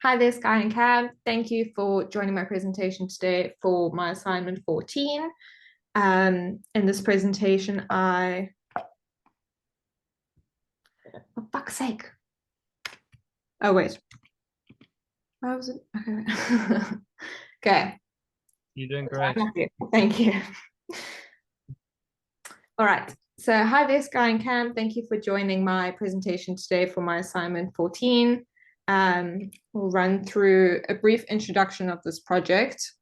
Hi there, Sky and Cam. Thank you for joining my presentation today for my assignment 14. In this presentation, for fuck's sake. Oh, wait. Why was it? Okay. Okay. You're doing great. Thank you. All right. So hi there, Sky and Cam. Thank you for joining my presentation today for my assignment 14. We'll run through a brief introduction of this project.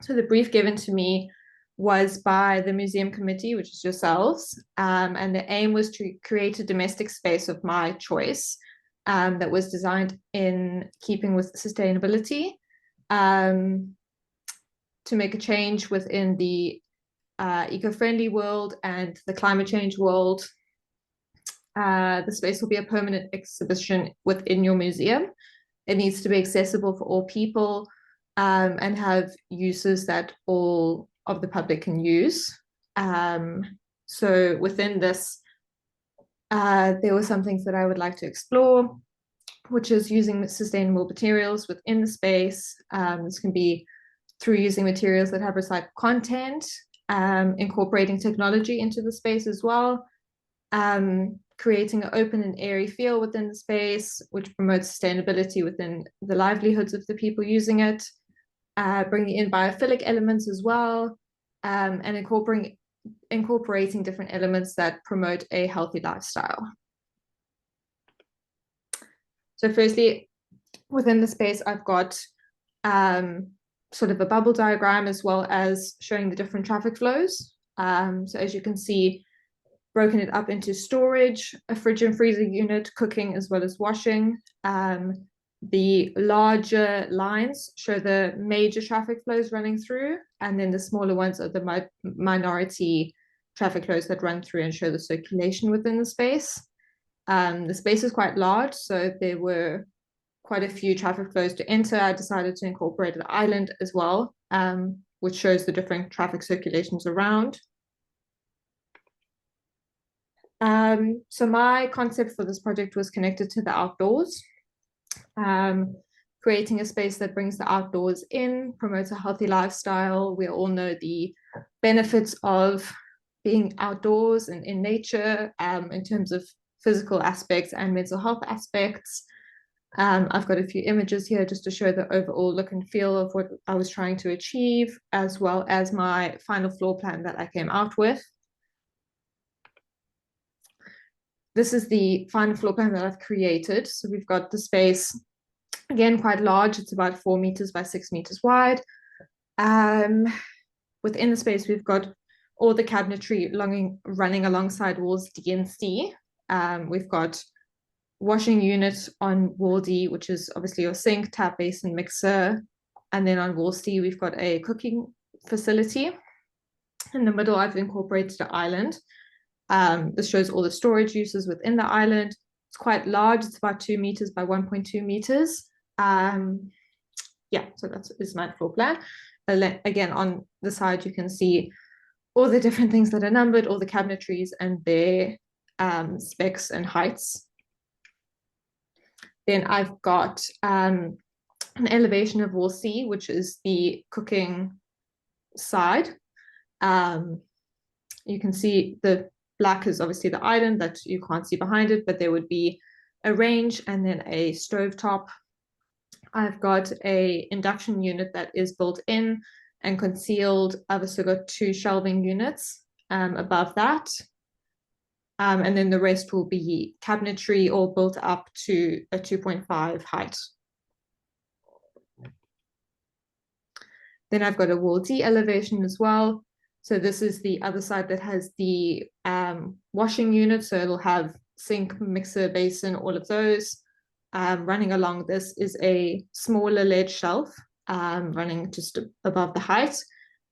So the brief given to me was by the museum committee, which is yourselves, and the aim was to create a domestic space of my choice that was designed in keeping with sustainability, to make a change within the eco-friendly world and the climate change world. The space will be a permanent exhibition within your museum. It needs to be accessible for all people, and have uses that all of the public can use. So within this, there were some things that I would like to explore, which is using sustainable materials within the space. This can be through using materials that have recycled content, incorporating technology into the space as well, creating an open and airy feel within the space, which promotes sustainability within the livelihoods of the people using it, bringing in biophilic elements as well, and incorporating different elements that promote a healthy lifestyle. So firstly, within the space, I've got sort of a bubble diagram as well as showing the different traffic flows. So as you can see, broken it up into storage, a fridge and freezer unit, cooking as well as washing. The larger lines show the major traffic flows running through, and then the smaller ones are the minority traffic flows that run through and show the circulation within the space. The space is quite large, so there were quite a few traffic flows to enter. I decided to incorporate an island as well, which shows the different traffic circulations around. So my concept for this project was connected to the outdoors, creating a space that brings the outdoors in, promotes a healthy lifestyle. We all know the benefits of being outdoors and in nature, in terms of physical aspects and mental health aspects. I've got a few images here just to show the overall look and feel of what I was trying to achieve, as well as my final floor plan that I came out with. This is the final floor plan that I've created. So we've got the space, again, quite large. It's about 4 meters by 6 meters wide. Within the space, we've got all the cabinetry running alongside walls D and C. We've got washing unit on wall D, which is obviously your sink, tap, basin, mixer. And then on wall C, we've got a cooking facility. In the middle, I've incorporated an island. This shows all the storage uses within the island. It's quite large. It's about 2 meters by 1.2 meters. Yeah, so that is my floor plan. Again, on the side, you can see all the different things that are numbered, all the cabinetries and their specs and heights. Then I've got an elevation of wall C, which is the cooking side. You can see the black is obviously the island that you can't see behind it, but there would be a range and then a stove top. I've got a induction unit that is built in and concealed. I've also got 2 shelving units above that. And then the rest will be cabinetry, all built up to a 2.5 height. Then I've got a wall D elevation as well. So this is the other side that has the washing unit. So it'll have sink, mixer, basin, all of those. Running along this is a smaller lead shelf, running just above the height.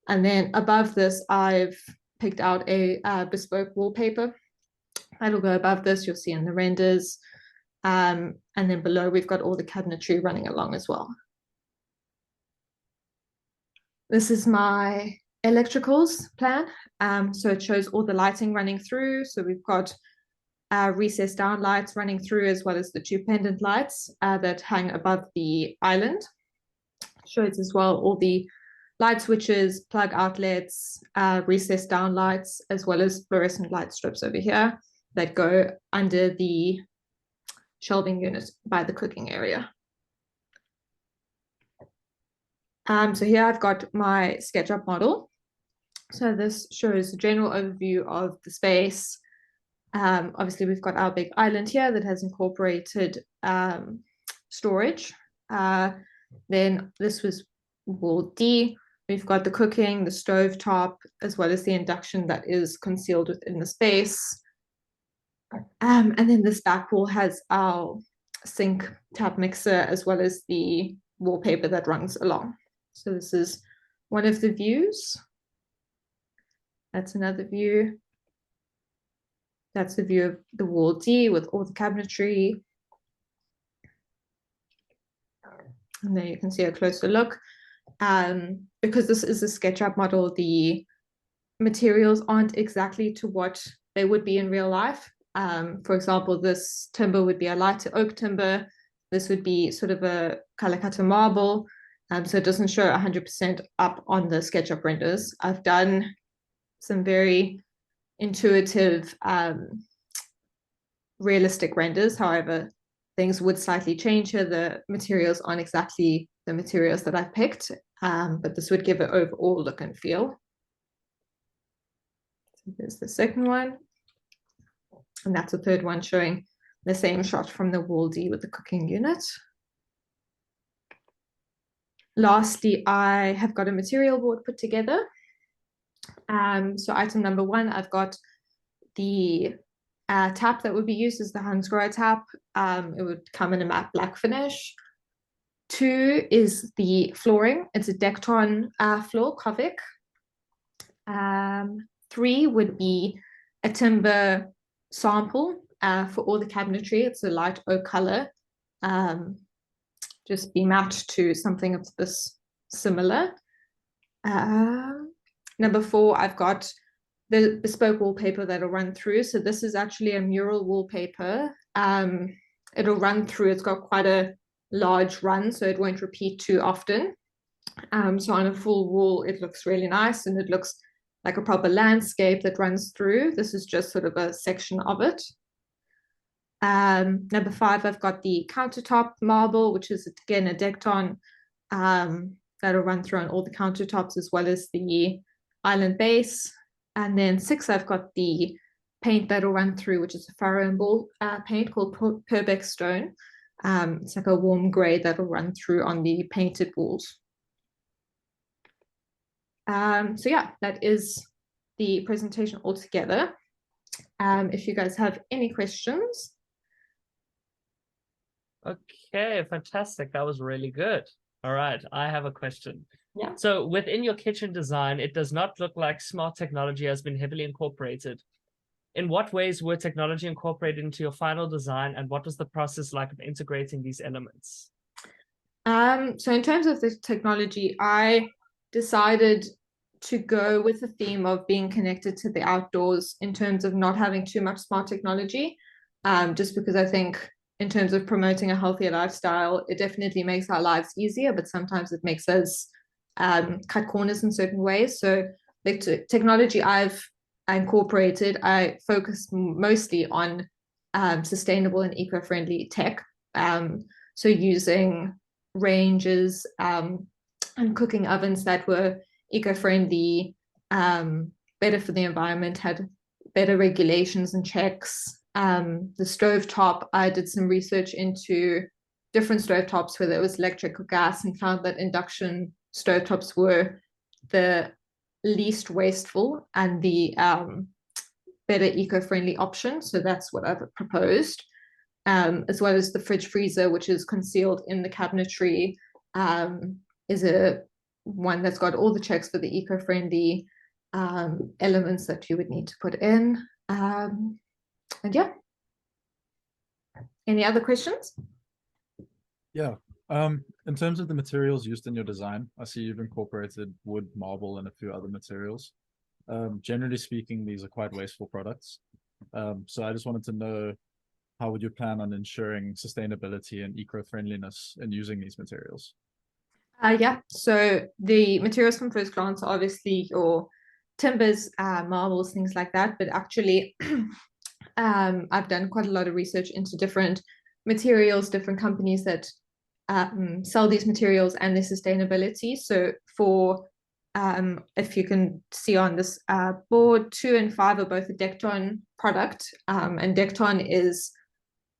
And then above this, I've picked out a bespoke wallpaper. That'll go above this, you'll see in the renders. And then below, we've got all the cabinetry running along as well. This is my electricals plan. So it shows all the lighting running through. So we've got recessed down lights running through, as well as the two pendant lights that hang above the island. Shows as well all the light switches, plug outlets, recessed down lights, as well as fluorescent light strips over here that go under the shelving unit by the cooking area. So here I've got my SketchUp model. So this shows a general overview of the space. Obviously, we've got our big island here that has incorporated storage. Then this was wall D. We've got the cooking, the stove top, as well as the induction that is concealed within the space. And then this back wall has our sink, tap mixer, as well as the wallpaper that runs along. So this is one of the views. That's another view. That's the view of the wall D with all the cabinetry. And there you can see a closer look. Because this is a SketchUp model, the materials aren't exactly to what they would be in real life. For example, this timber would be a lighter oak timber. This would be sort of a Kalakata marble. So it doesn't show 100% up on the SketchUp renders. I've done some very intuitive, realistic renders. However, things would slightly change here. The materials aren't exactly the materials that I've picked, but this would give it overall look and feel. So there's the second one. And that's the third one showing the same shot from the wall D with the cooking unit. Lastly, I have got a material board put together. So item number one, I've got the tap that would be used as the Hansgrohe tap. It would come in a matte black finish. 2 is the flooring. It's a Decton floor, Covic. 3 would be a timber sample for all the cabinetry. It's a light oak color. Just be matched to something of this similar. Number 4, I've got the bespoke wallpaper that'll run through. So this is actually a mural wallpaper. It'll run through. It's got quite a large run, so it won't repeat too often. So on a full wall, it looks really nice, and it looks like a proper landscape that runs through. This is just sort of a section of it. Number 5, I've got the countertop marble, which is again a Decton that'll run through on all the countertops as well as the island base. And then 6, I've got the paint that'll run through, which is a furrow and ball paint called Purbeck stone. It's like a warm gray that'll run through on the painted walls. So yeah, that is the presentation altogether. If you guys have any questions. Okay, fantastic. That was really good. All right, I have a question. Yeah. So within your kitchen design, it does not look like smart technology has been heavily incorporated. In what ways were technology incorporated into your final design, and what was the process like of integrating these elements? So in terms of the technology, I decided to go with the theme of being connected to the outdoors in terms of not having too much smart technology, just because I think in terms of promoting a healthier lifestyle, it definitely makes our lives easier, but sometimes it makes us cut corners in certain ways. So the technology I've incorporated, I focus mostly on sustainable and eco-friendly tech. So using ranges and cooking ovens that were eco-friendly, better for the environment, had better regulations and checks. The stove top, I did some research into different stove tops, whether it was electric or gas, and found that induction stove tops were the least wasteful and the better eco-friendly option. So that's what I've proposed, as well as the fridge freezer, which is concealed in the cabinetry, is a one that's got all the checks for the eco-friendly elements that you would need to put in. And yeah, any other questions? Yeah. In terms of the materials used in your design, I see you've incorporated wood, marble, and a few other materials. Generally speaking, these are quite wasteful products. So I just wanted to know, how would you plan on ensuring sustainability and eco-friendliness in using these materials? Yeah, so the materials from First Glance are obviously your timbers, marbles, things like that. But actually, I've done quite a lot of research into different materials, different companies that sell these materials and their sustainability. So for if you can see on this board, 2 and 5 are both a Decton product, and Decton is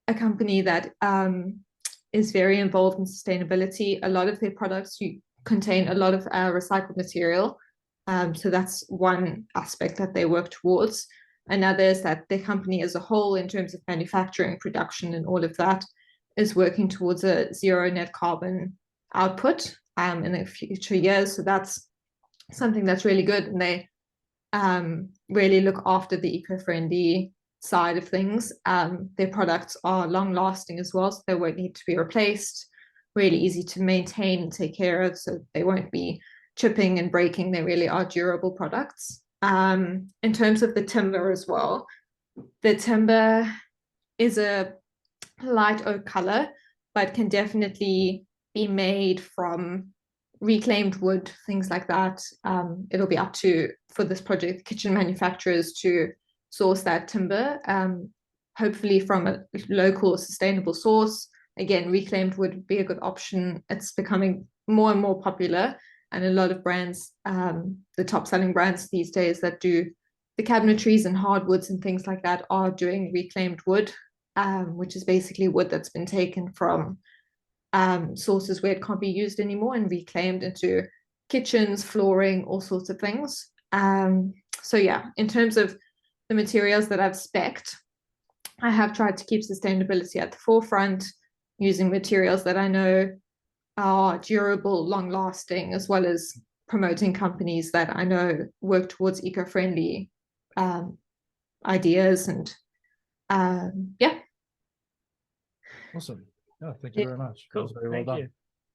a company that is very involved in sustainability. A lot of their products contain a lot of recycled material. So that's one aspect that they work towards. Another is that the company as a whole, in terms of manufacturing, production, and all of that, is working towards a zero net carbon output in the future years. So that's something that's really good. And they really look after the eco-friendly side of things. Their products are long lasting as well, so they won't need to be replaced, really easy to maintain and take care of, so they won't be chipping and breaking. They really are durable products. In terms of the timber as well, the timber is a light oak color, but can definitely be made from reclaimed wood, things like that. It'll be up to, for this project, kitchen manufacturers to source that timber, hopefully from a local sustainable source. Again, reclaimed wood would be a good option. It's becoming more and more popular, and a lot of brands, the top selling brands these days that do the cabinetries and hardwoods and things like that, are doing reclaimed wood, which is basically wood that's been taken from sources where it can't be used anymore and reclaimed into kitchens, flooring, all sorts of things. So yeah, in terms of the materials that I've specced, I have tried to keep sustainability at the forefront, using materials that I know are durable, long lasting, as well as promoting companies that I know work towards eco-friendly ideas. And yeah. Awesome. Yeah, thank you very much. That Cool. was very well Thank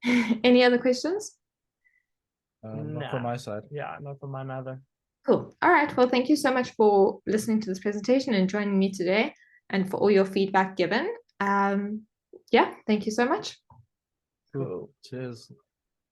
done. you. Any other questions? Not from my side. Yeah, not from mine either. Cool. All right. Well, thank you so much for listening to this presentation and joining me today, and for all your feedback given. Yeah, thank you so much. Cool. Cheers.